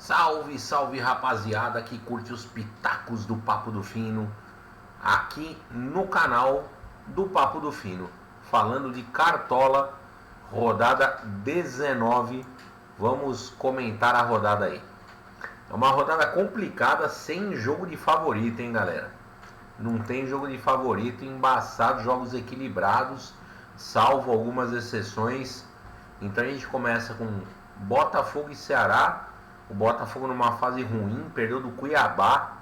Salve, salve rapaziada que curte os pitacos do Papo do Fino, aqui no canal do Papo do Fino, falando de Cartola, rodada 19, vamos comentar a rodada aí. É uma rodada complicada, sem jogo de favorito, hein galera? Não tem jogo de favorito, embaçado, jogos equilibrados, salvo algumas exceções. Então a gente começa com Botafogo e Ceará. O Botafogo numa fase ruim, perdeu do Cuiabá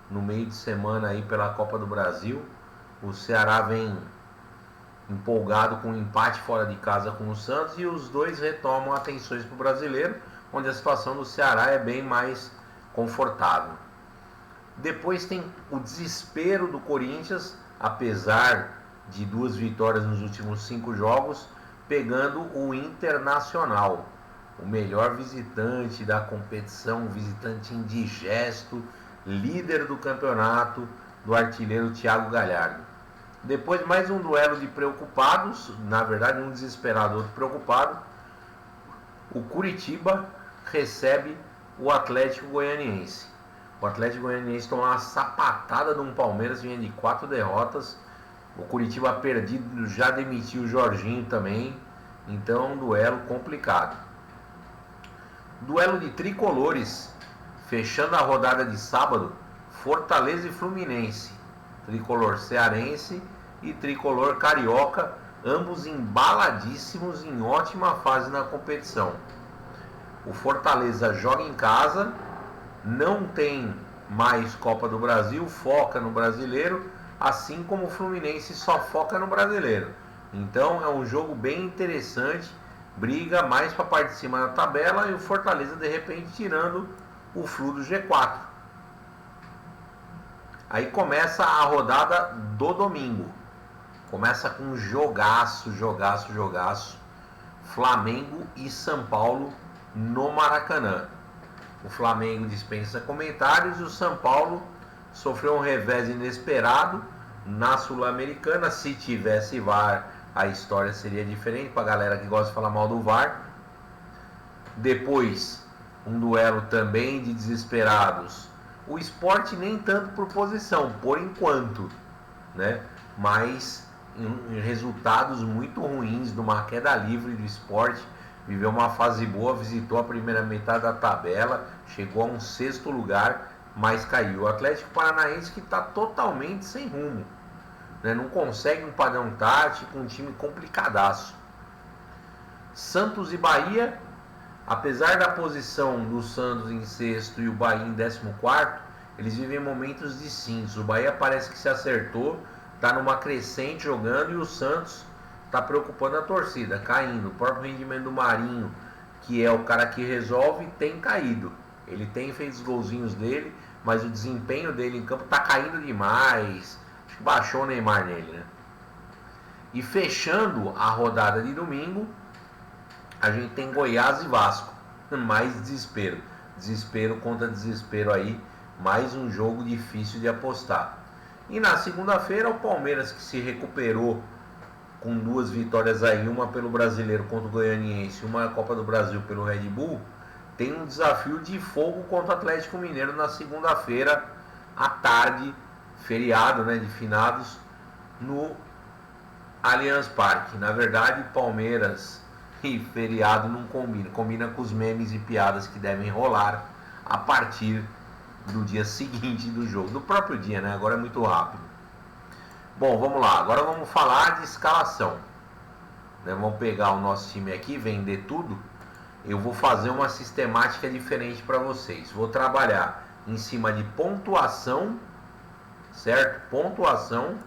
no meio de semana aí pela Copa do Brasil. O Ceará vem empolgado com um empate fora de casa com o Santos e os dois retomam atenções para o brasileiro, onde a situação do Ceará é bem mais confortável. Depois tem o desespero do Corinthians, apesar de 2 vitórias nos últimos 5 jogos, pegando o Internacional, o melhor visitante da competição, visitante indigesto, líder do campeonato, do artilheiro Thiago Galhardo. Depois mais um duelo de preocupados, na verdade um desesperado, outro preocupado. O Curitiba recebe o Atlético Goianiense. O Atlético Goianiense tomou uma sapatada de um Palmeiras, vinha de 4 derrotas. O Curitiba perdido, já demitiu o Jorginho também. Então é um duelo complicado. Duelo de tricolores, fechando a rodada de sábado, Fortaleza e Fluminense. Tricolor cearense e tricolor carioca, ambos embaladíssimos, em ótima fase na competição. O Fortaleza joga em casa, não tem mais Copa do Brasil, foca no brasileiro, assim como o Fluminense só foca no brasileiro. Então é um jogo bem interessante, briga mais para a parte de cima da tabela e o Fortaleza de repente tirando o Flu do G4. Aí começa a rodada do domingo, começa com jogaço, Flamengo e São Paulo no Maracanã. O Flamengo dispensa comentários e o São Paulo sofreu um revés inesperado na Sul-Americana. Se tivesse VAR, a história seria diferente para a galera que gosta de falar mal do VAR. Depois, um duelo também de desesperados. O Sport nem tanto por posição, por enquanto, né? Mas em resultados muito ruins, de uma queda livre do Sport. Viveu uma fase boa, visitou a primeira metade da tabela, chegou a um 6º lugar, mas caiu. O Atlético Paranaense que está totalmente sem rumo, né? Não consegue um padrão tático, um time complicadaço. Santos e Bahia, apesar da posição do Santos em 6º e o Bahia em 14º, eles vivem momentos distintos. O Bahia parece que se acertou, está numa crescente jogando, e o Santos está preocupando a torcida, caindo. O próprio rendimento do Marinho, que é o cara que resolve, tem caído. Ele tem feito os golzinhos dele, mas o desempenho dele em campo está caindo demais. Acho que baixou o Neymar nele, né? E fechando a rodada de domingo, a gente tem Goiás e Vasco. Mais desespero. Desespero contra desespero aí. Mais um jogo difícil de apostar. E na segunda-feira, o Palmeiras, que se recuperou com 2 vitórias aí, uma pelo Brasileiro contra o Goianiense, uma na Copa do Brasil pelo Red Bull, tem um desafio de fogo contra o Atlético Mineiro na segunda-feira à tarde, feriado, né, de finados, no Allianz Parque. Na verdade, Palmeiras e feriado não combina com os memes e piadas que devem rolar a partir do dia seguinte do jogo, do próprio dia, né? Agora é muito rápido. Bom, vamos lá, agora vamos falar de escalação, né? Vamos pegar o nosso time aqui, vender tudo. Eu vou fazer uma sistemática diferente para vocês. Vou trabalhar em cima de pontuação, certo? Pontuação.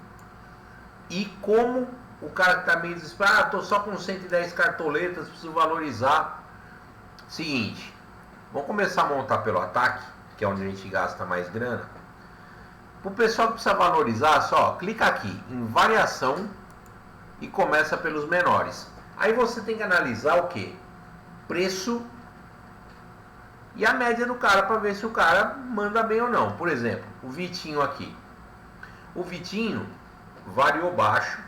E como o cara que está meio desesperado, tô só com 110 cartoletas, preciso valorizar. Seguinte, vamos começar a montar pelo ataque, que é onde a gente gasta mais grana. O pessoal que precisa valorizar, só clica aqui em variação e começa pelos menores. Aí você tem que analisar o que? Preço e a média do cara para ver se o cara manda bem ou não. Por exemplo, o Vitinho aqui. O Vitinho variou baixo,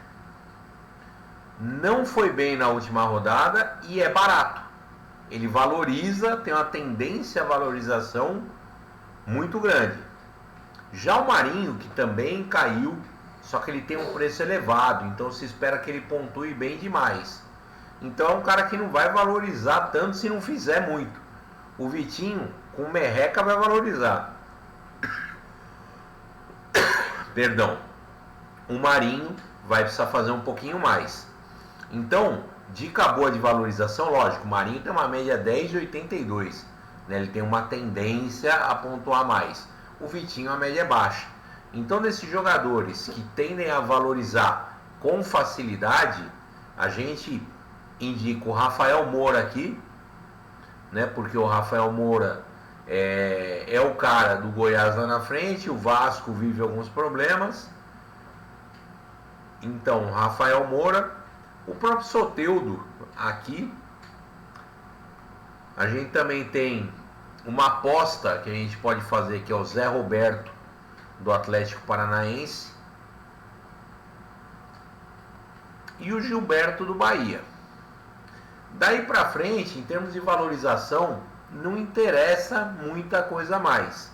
não foi bem na última rodada e é barato. ele valoriza, tem uma tendência à valorização muito grande. Já o Marinho, que também caiu, só que ele tem um preço elevado, então se espera que ele pontue bem demais. Então é um cara que não vai valorizar tanto se não fizer muito. O Vitinho, com merreca, vai valorizar. Perdão. O Marinho vai precisar fazer um pouquinho mais. Então, dica boa de valorização, lógico, o Marinho tem uma média 10,82, né? Ele tem uma tendência a pontuar mais. O Vitinho, a média é baixa. Então, desses jogadores que tendem a valorizar com facilidade, a gente indica o Rafael Moura aqui, né? Porque o Rafael Moura é o cara do Goiás lá na frente, o Vasco vive alguns problemas. Então, Rafael Moura, o próprio Soteldo aqui. A gente também tem uma aposta que a gente pode fazer, que é o Zé Roberto, do Atlético Paranaense, e o Gilberto, do Bahia. Daí pra frente, em termos de valorização, não interessa muita coisa mais,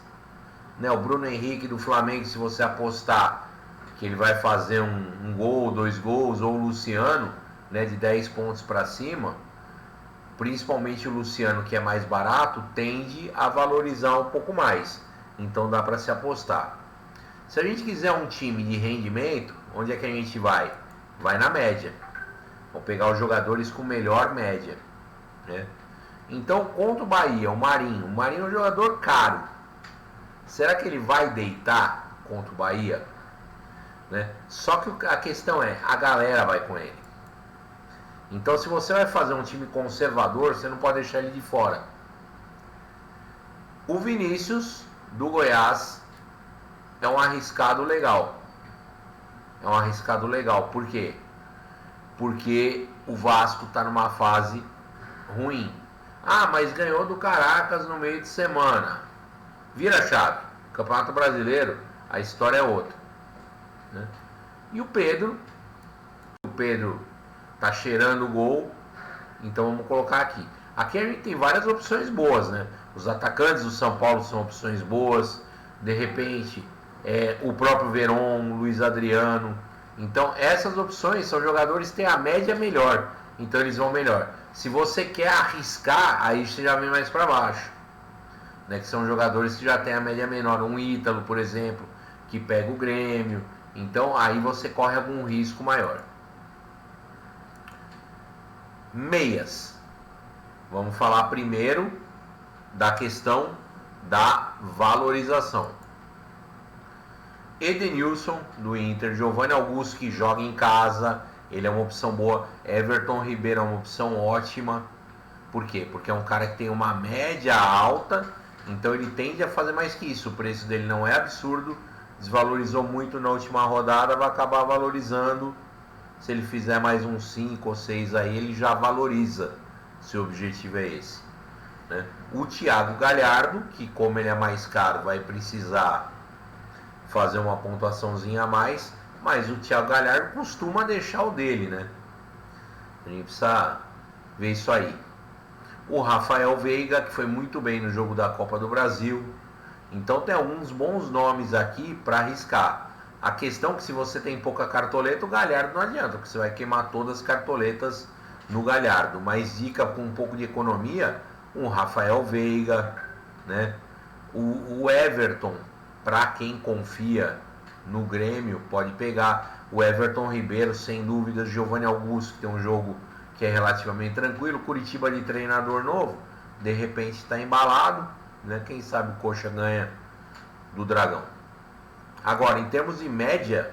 né? O Bruno Henrique do Flamengo, se você apostar que ele vai fazer um gol, 2 gols, ou o Luciano, né, de 10 pontos para cima, principalmente o Luciano, que é mais barato, tende a valorizar um pouco mais. Então dá para se apostar. Se a gente quiser um time de rendimento, onde é que a gente vai? Vai na média. Vamos pegar os jogadores com melhor média, né? Então, contra o Bahia, o Marinho. O Marinho é um jogador caro. Será que ele vai deitar contra o Bahia? Né? Só que a questão é, a galera vai com ele. Então, se você vai fazer um time conservador, você não pode deixar ele de fora. O Vinícius, do Goiás, é um arriscado legal. É um arriscado legal. Por quê? Porque o Vasco está numa fase ruim. Ah, mas ganhou do Caracas no meio de semana. Vira a chave. Campeonato Brasileiro, a história é outra, né? E o Pedro tá cheirando o gol. Então vamos colocar aqui. Aqui a gente tem várias opções boas, né? Os atacantes do São Paulo são opções boas. De repente, o próprio Veron, o Luiz Adriano. Então essas opções são jogadores que têm a média melhor. Então eles vão melhor. Se você quer arriscar, aí você já vem mais para baixo, né? Que são jogadores que já têm a média menor. Um Ítalo, por exemplo, que pega o Grêmio. Então aí você corre algum risco maior. Meias. Vamos falar primeiro da questão da valorização. Edenilson, do Inter. Giovanni Augusto, que joga em casa, ele é uma opção boa. Everton Ribeiro é uma opção ótima. Por quê? Porque é um cara que tem uma média alta, então ele tende a fazer mais que isso. O preço dele não é absurdo, desvalorizou muito na última rodada, vai acabar valorizando. Se ele fizer mais uns 5 ou 6 aí, ele já valoriza, se o objetivo é esse, né? O Thiago Galhardo, que como ele é mais caro, vai precisar fazer uma pontuaçãozinha a mais, mas o Thiago Galhardo costuma deixar o dele, né? A gente precisa ver isso aí. O Rafael Veiga, que foi muito bem no jogo da Copa do Brasil. Então tem alguns bons nomes aqui para arriscar. A questão é que se você tem pouca cartoleta, o Galhardo não adianta, porque você vai queimar todas as cartoletas no Galhardo. Mas dica com um pouco de economia, um Rafael Veiga, né? O Everton, para quem confia no Grêmio, pode pegar. O Everton Ribeiro, sem dúvidas. Giovanni Augusto, que tem um jogo que é relativamente tranquilo. Curitiba de treinador novo, de repente está embalado, né? Quem sabe o Coxa ganha do Dragão. Agora, em termos de média,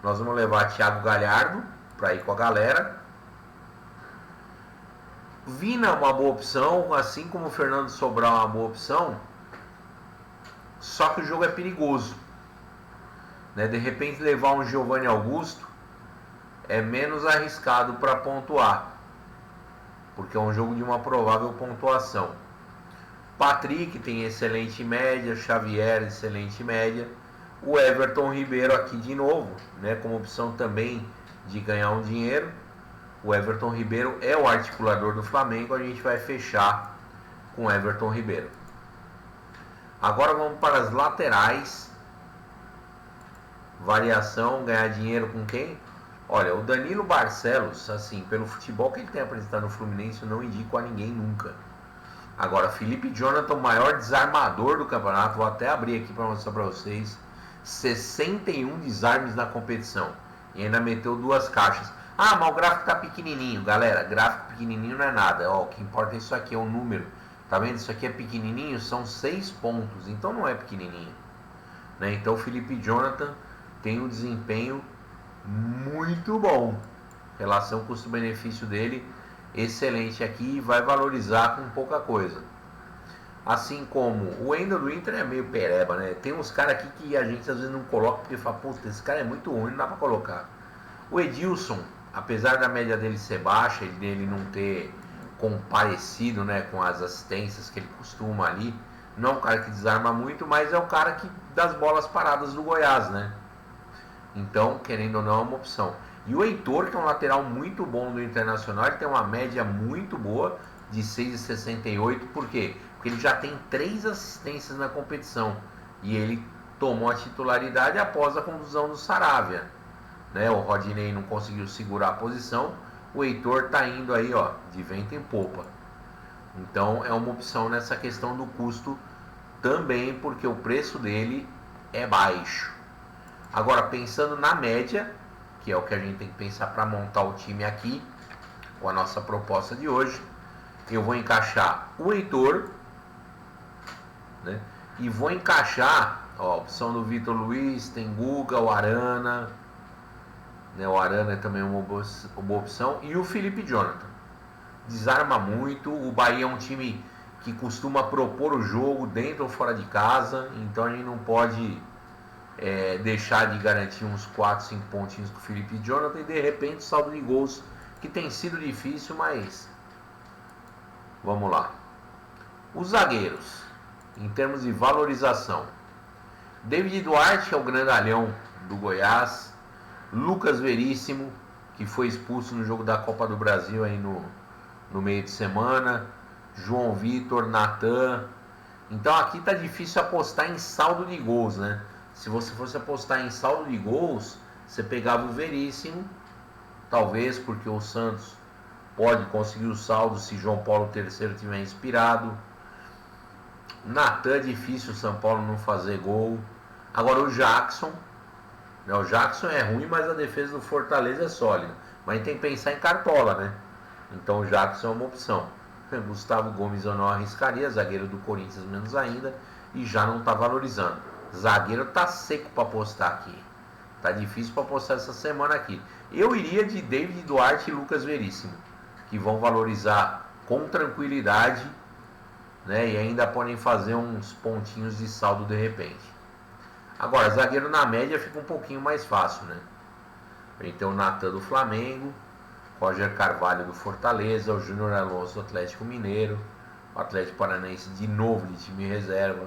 nós vamos levar Thiago Galhardo para ir com a galera. Vina é uma boa opção, assim como o Fernando Sobral é uma boa opção. Só que o jogo é perigoso, né? De repente levar um Giovanni Augusto é menos arriscado para pontuar, porque é um jogo de uma provável pontuação. Patrick tem excelente média, Xavier excelente média. O Everton Ribeiro aqui de novo, né, como opção também de ganhar um dinheiro. o Everton Ribeiro é o articulador do Flamengo, a gente vai fechar com o Everton Ribeiro. Agora vamos para as laterais. Variação, ganhar dinheiro com quem? Olha, o Danilo Barcelos, assim, pelo futebol que ele tem apresentado no Fluminense, eu não indico a ninguém nunca. Agora, Felipe Jonathan, o maior desarmador do campeonato, vou até abrir aqui para mostrar para vocês. 61 desarmes na competição. E ainda meteu 2 caixas. Ah, mas o gráfico tá pequenininho. Galera, gráfico pequenininho não é nada. Ó, o que importa é isso aqui, é o número. Tá vendo? Isso aqui é pequenininho, são 6 pontos. Então não é pequenininho. Né? Então o Felipe Jonathan tem um desempenho muito bom. Relação custo-benefício dele excelente aqui e vai valorizar com pouca coisa. Assim como o Wendel do Inter é meio pereba, né? Tem uns caras aqui que a gente às vezes não coloca porque fala, puta, esse cara é muito ruim, não dá pra colocar. O Edilson, apesar da média dele ser baixa, dele não ter comparecido, né, com as assistências que ele costuma ali, não é um cara que desarma muito, mas é o cara que das bolas paradas do Goiás, né? Então, querendo ou não, é uma opção. E o Heitor, que é um lateral muito bom do Internacional, ele tem uma média muito boa de 6,68. Por quê? Porque ele já tem 3 assistências na competição. E ele tomou a titularidade após a contusão do Saravia. Né? O Rodinei não conseguiu segurar a posição. O Heitor está indo aí, ó, de vento em popa. Então é uma opção nessa questão do custo também, porque o preço dele é baixo. Agora, pensando na média, que é o que a gente tem que pensar para montar o time aqui, com a nossa proposta de hoje, eu vou encaixar o Heitor, né? E vou encaixar, ó, a opção do Vitor Luiz, tem Guga, o Arana, né? O Arana é também uma boa opção, e o Felipe Jonathan. Desarma muito, o Bahia é um time que costuma propor o jogo dentro ou fora de casa, então a gente não pode deixar de garantir uns 4, 5 pontinhos com o Felipe Jonathan e de repente o saldo de gols, que tem sido difícil, mas vamos lá. Os zagueiros, em termos de valorização, David Duarte, que é o grandalhão do Goiás, Lucas Veríssimo, que foi expulso no jogo da Copa do Brasil aí no meio de semana, João Vitor, Natan. Então aqui tá difícil apostar em saldo de gols, né? Se você fosse apostar em saldo de gols, você pegava o Veríssimo, talvez porque o Santos pode conseguir o saldo se João Paulo III estiver inspirado. Natan é difícil o São Paulo não fazer gol. Agora o Jackson, né? O Jackson é ruim, mas a defesa do Fortaleza é sólida. Mas a gente tem que pensar em cartola, né? Então o Jackson é uma opção. Gustavo Gomes eu não arriscaria, zagueiro do Corinthians menos ainda, e já não está valorizando. Zagueiro tá seco para apostar aqui. Tá difícil para apostar essa semana aqui. Eu iria de David Duarte e Lucas Veríssimo, que vão valorizar com tranquilidade, né? E ainda podem fazer uns pontinhos de saldo de repente. Agora, zagueiro na média fica um pouquinho mais fácil, né? Então, o Natan do Flamengo, Roger Carvalho do Fortaleza, o Júnior Alonso do Atlético Mineiro, o Atlético Paranaense de novo de time reserva,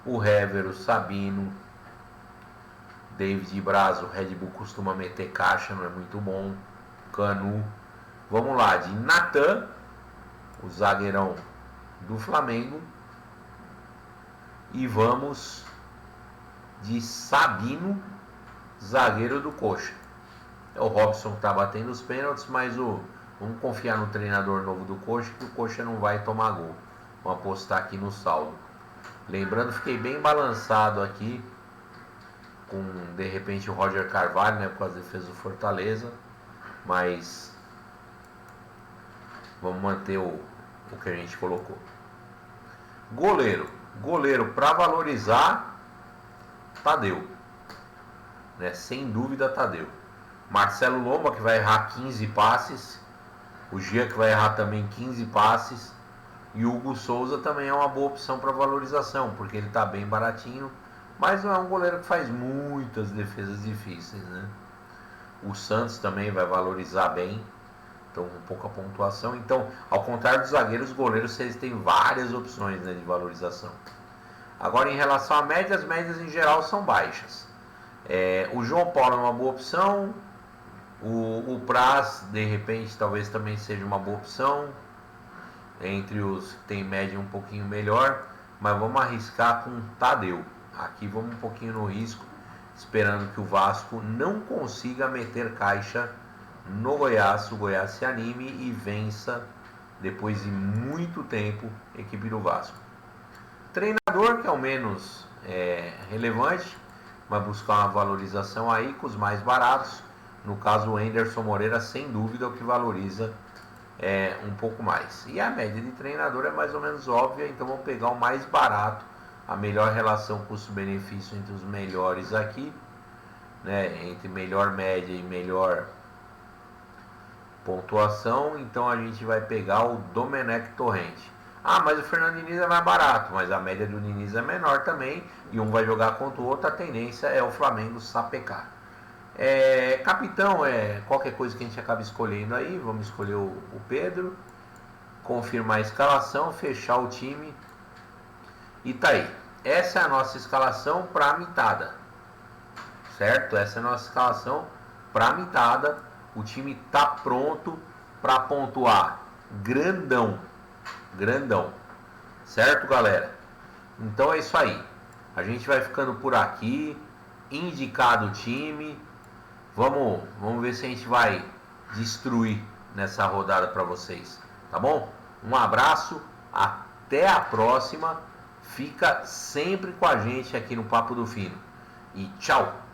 o Hever, o Sabino, David Braz, o Red Bull costuma meter caixa, não é muito bom, Canu. Vamos lá, de Natan, o zagueirão do Flamengo, e vamos de Sabino, zagueiro do Coxa. É o Robson que está batendo os pênaltis, mas vamos confiar no treinador novo do Coxa, que o Coxa não vai tomar gol. Vamos apostar aqui no saldo. Lembrando, fiquei bem balançado aqui com, de repente, o Roger Carvalho, né, por causa da defesa do Fortaleza, mas vamos manter o que a gente colocou. Goleiro para valorizar, Tadeu, né, sem dúvida Tadeu. Marcelo Lomba, que vai errar 15 passes, o Gia, que vai errar também 15 passes, e o Hugo Souza também é uma boa opção para valorização, porque ele está bem baratinho, mas não é um goleiro que faz muitas defesas difíceis, né? O Santos também vai valorizar bem, então com pouca pontuação. Então, ao contrário dos zagueiros, os goleiros vocês têm várias opções, né, de valorização. Agora, em relação à média, as médias em geral são baixas. O João Paulo é uma boa opção, O Praz, de repente, talvez também seja uma boa opção. Entre os que tem média um pouquinho melhor. Mas vamos arriscar com Tadeu. Aqui vamos um pouquinho no risco, esperando que o Vasco não consiga meter caixa no Goiás. O Goiás se anime e vença, depois de muito tempo, a equipe do Vasco. Treinador, que é o menos relevante, vai buscar uma valorização aí com os mais baratos. No caso, o Anderson Moreira, sem dúvida, é o que valoriza um pouco mais. E a média de treinador é mais ou menos óbvia, então vamos pegar o mais barato, a melhor relação custo-benefício entre os melhores aqui, né, entre melhor média e melhor pontuação. Então a gente vai pegar o Domenech Torrente. Ah, mas o Fernando Diniz é mais barato, mas a média do Diniz é menor também, e um vai jogar contra o outro. A tendência é o Flamengo sapecar. Capitão, qualquer coisa que a gente acaba escolhendo aí. Vamos escolher o Pedro, confirmar a escalação, fechar o time e tá aí. Essa é a nossa escalação para a mitada, certo? Essa é a nossa escalação para a mitada. O time tá pronto para pontuar grandão, certo, galera? Então é isso aí. A gente vai ficando por aqui, indicado o time. Vamos ver se a gente vai destruir nessa rodada para vocês, tá bom? Um abraço, até a próxima. Fica sempre com a gente aqui no Papo do Fino. E tchau!